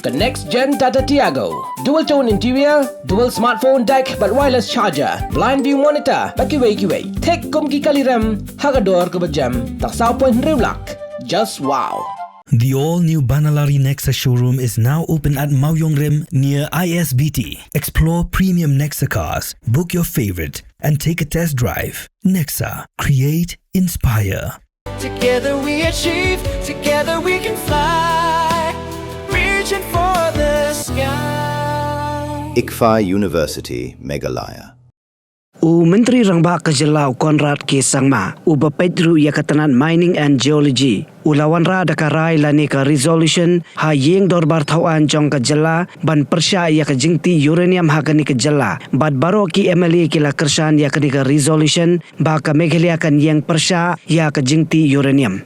the next-gen Tata Tiago. Dual-tone interior, dual smartphone deck but wireless charger, blind view monitor, pakiway. Tek kum ki kaliram, hagador ko bajam, tak sao point rewlak. Just wow. The all-new Banalari Nexa showroom is now open at Mauyong Rim near ISBT. Explore premium Nexa cars, book your favorite, and take a test drive. Nexa. Create, inspire. Together we achieve, together we can fly, reaching for the sky. ICFA University, Meghalaya. Menteri Rangba Kajelau Konrad K. Sangma, Pedru Yakatanan Mining and Geology. Wanrah dakarai lanika resolution ha Ïing Dorbar Tauan Jong Kajela ban Pyrshah ya Jingtih Uranium ha kanika jela. Bad baro ki MLA kila kersan ya kanika resolution ba ka Meghalaya kan Ïing Pyrshah ya Jingtih Uranium.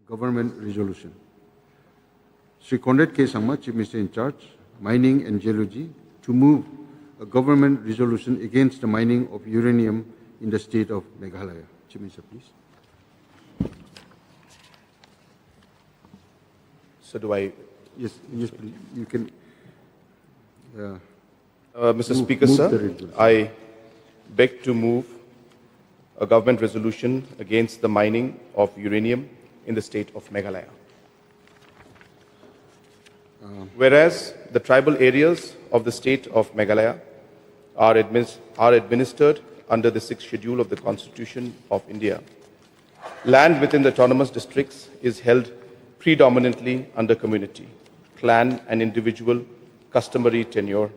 Government resolution. Sri Konrad K. Sangma, Chief Minister in charge, Mining and Geology, to move a government resolution against the mining of uranium in the state of Meghalaya. Chief Minister, please. So do I? Yes, please. You can. Mr. Speaker, sir, I beg to move a government resolution against the mining of uranium in the state of Meghalaya. Whereas the tribal areas of the state of Meghalaya are administered under the 6th schedule of the Constitution of India. Land within the autonomous districts is held predominantly under community, clan and individual customary tenure.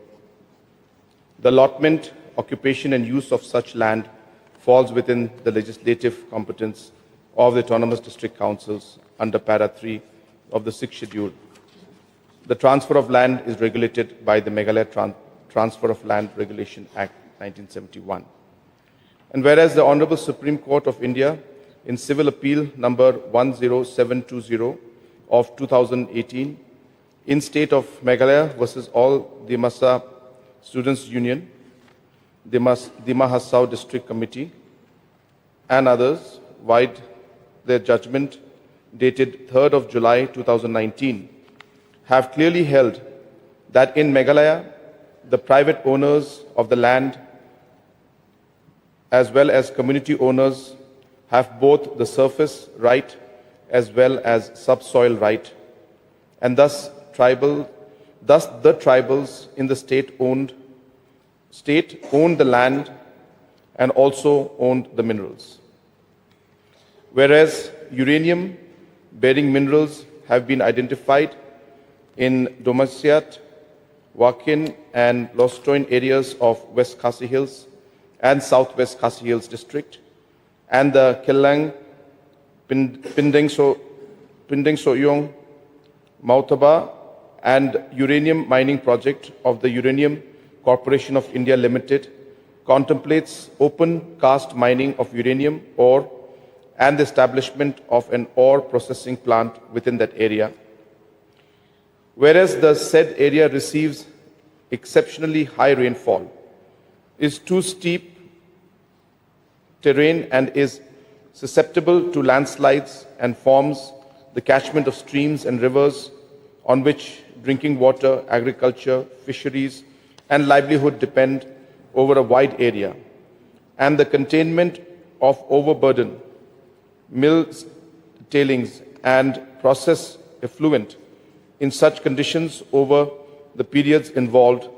The allotment, occupation and use of such land falls within the legislative competence of the autonomous district councils under para 3 of the 6th schedule. The transfer of land is regulated by the Meghalaya Transfer of Land Regulation Act 1971. And whereas the Honorable Supreme Court of India in Civil Appeal number 10720 of 2018 in state of Meghalaya versus all Dimasa Students Union, Dima Hasao District Committee and others wide their judgment dated 3rd of July 2019 have clearly held that in Meghalaya, the private owners of the land as well as community owners have both the surface right as well as subsoil right, and thus the tribals in the state owned the land and also owned the minerals. Whereas uranium bearing minerals have been identified in Domasiat, Wakin and Lostoin areas of West Khasi Hills and Southwest Khasi Hills district, and the Kelang, Pindeng Soyong, Mautaba and uranium mining project of the Uranium Corporation of India Limited contemplates open cast mining of uranium ore and the establishment of an ore processing plant within that area. Whereas the said area receives exceptionally high rainfall, is too steep terrain and is susceptible to landslides and forms the catchment of streams and rivers on which drinking water, agriculture, fisheries and livelihood depend over a wide area, and the containment of overburden, mill tailings and process effluent in such conditions over the periods involved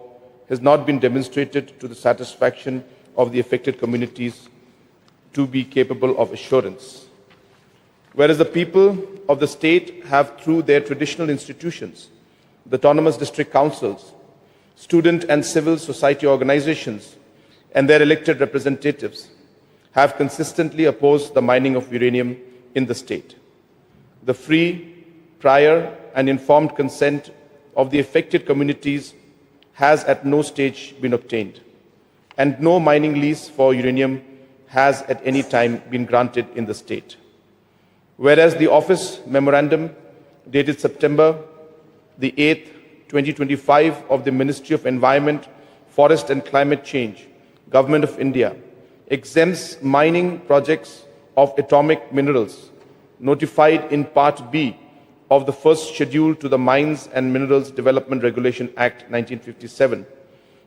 has not been demonstrated to the satisfaction of the affected communities to be capable of assurance. Whereas the people of the state have, through their traditional institutions, the autonomous district councils, student and civil society organizations, and their elected representatives, have consistently opposed the mining of uranium in the state. The free, prior, and informed consent of the affected communities has at no stage been obtained, and no mining lease for uranium has at any time been granted in the state. Whereas the office memorandum dated September the 8th, 2025 of the Ministry of Environment, Forest and Climate Change, Government of India, exempts mining projects of atomic minerals notified in Part B of the first schedule to the Mines and Minerals Development Regulation Act 1957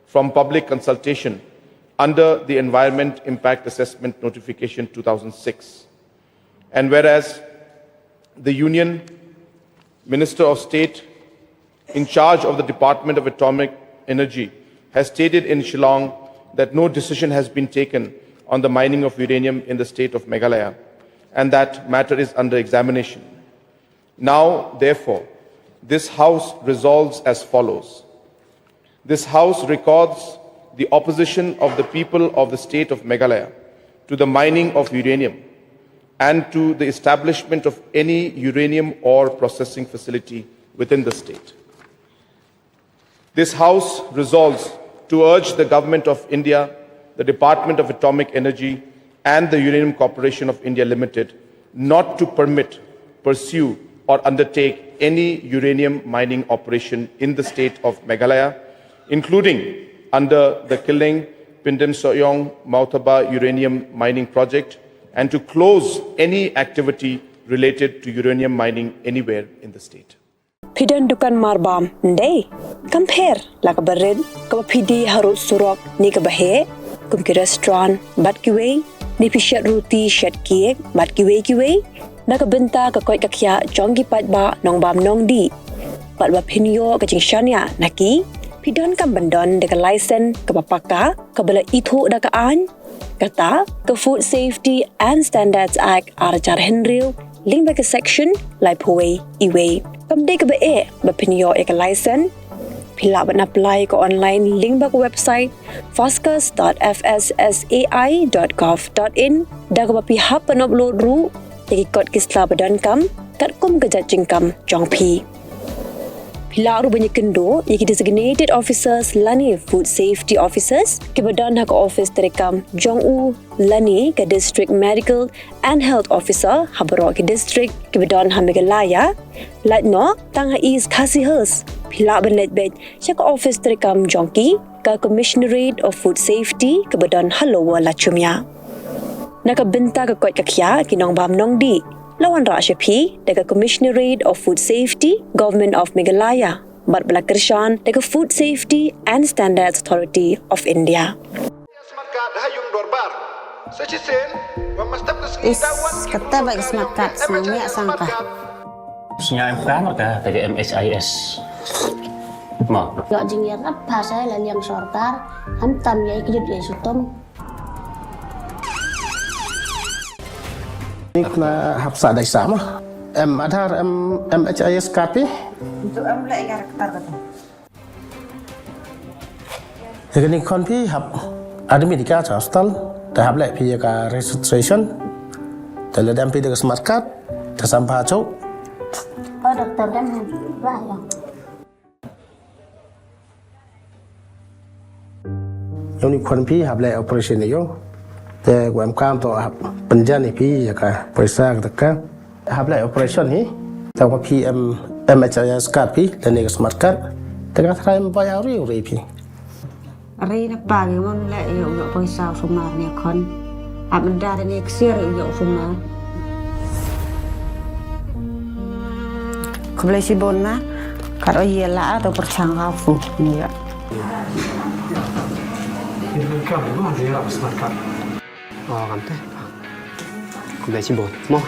from public consultation under the Environment Impact Assessment Notification 2006. And whereas the Union Minister of State in charge of the Department of Atomic Energy has stated in Shillong that no decision has been taken on the mining of uranium in the state of Meghalaya, and that matter is under examination. Now, therefore, this House resolves as follows. This House records the opposition of the people of the state of Meghalaya to the mining of uranium and to the establishment of any uranium ore processing facility within the state. This House resolves to urge the Government of India, the Department of Atomic Energy, and the Uranium Corporation of India Limited not to permit, pursue, or undertake any uranium mining operation in the state of Meghalaya, including under the Ïing Pindem Soyong Mautaba uranium mining project, and to close any activity related to uranium mining anywhere in the state. Pidan dukan marbam ndai compare la ka barid ka pidi harut surok ni ka bahe kum ki restaurant bat ki wei ni pishat roti shat kiek bat ki wei na ka benta ka koi ka khya jongi pat ba nong bam nong di pat ba pinyo ka jingshania naki pidan kam bandon de ka license ka papaka ka bala ithu da ka an kata ka Food Safety and Standards Act arajar henriu link ba ka section lai phoi iwei Kamde ka ba pinyo ka license pila ba na apply ka online link ba ka website foscas.fssai.gov.in da ka ba pihap pan upload ru tegi kod kisla badan kam kat kum ka jajing kam jong pi pila ru banyak kendo yaki designated officers lani food safety officers ke badan hak office terekam jong u lani ke district medical and health officer habaro ke district ke badan ha Meghalaya lat no tang ha is khasihers pila ban let bet chak office terekam jongki ka commissionerate of food safety ke badan halowa la chumya nakabenta ka kot kakya kinong bam nong di Wanrah Shapi daga Commissionerate of Food Safety, Government of Meghalaya, bat bala Pyrshah daga Food Safety and Standards Authority of India. Smart card hayung Dorbar. Sechisen, Is kata bagi smart card senangnya sangka. Senyap kan ada dari MSIS. Mau. Gak jingir apa saya yang Sorkar, hantam ya ikut ya sutom. Ini kena hafsa dari sama. Adhar MHIS kapi. Untuk mulai karakter kata. Jadi ni konpi hab ada medika hostel, dah hab lek pi ka registration. Dalam dampi dengan smart card, dah sampai cok. Oh dokter dan bayang. Yang ni konpi hab lek operation ni yo.แต่ความกล้ามตัวครับปัญญาในพี่อยากไปสร้างตะการฮับไลโอเปอเรชั่นนี้แต่ว่าพี่MHISการ์ดพี่และนี่ก็สมาร์ทการ์ดแต่การทำไปเอาเรื่องพี่อะไรนักปากมันแหละอยู่ไปสาวสมาร์เนี่ยคนอาบดาในเสียอยู่สมาร์คุณเลยสิบนนะkalau iya lah atau percangkap ni ya. Ini kamu mana dia smart card? Kan teh. Kau dah sibuk. Mau.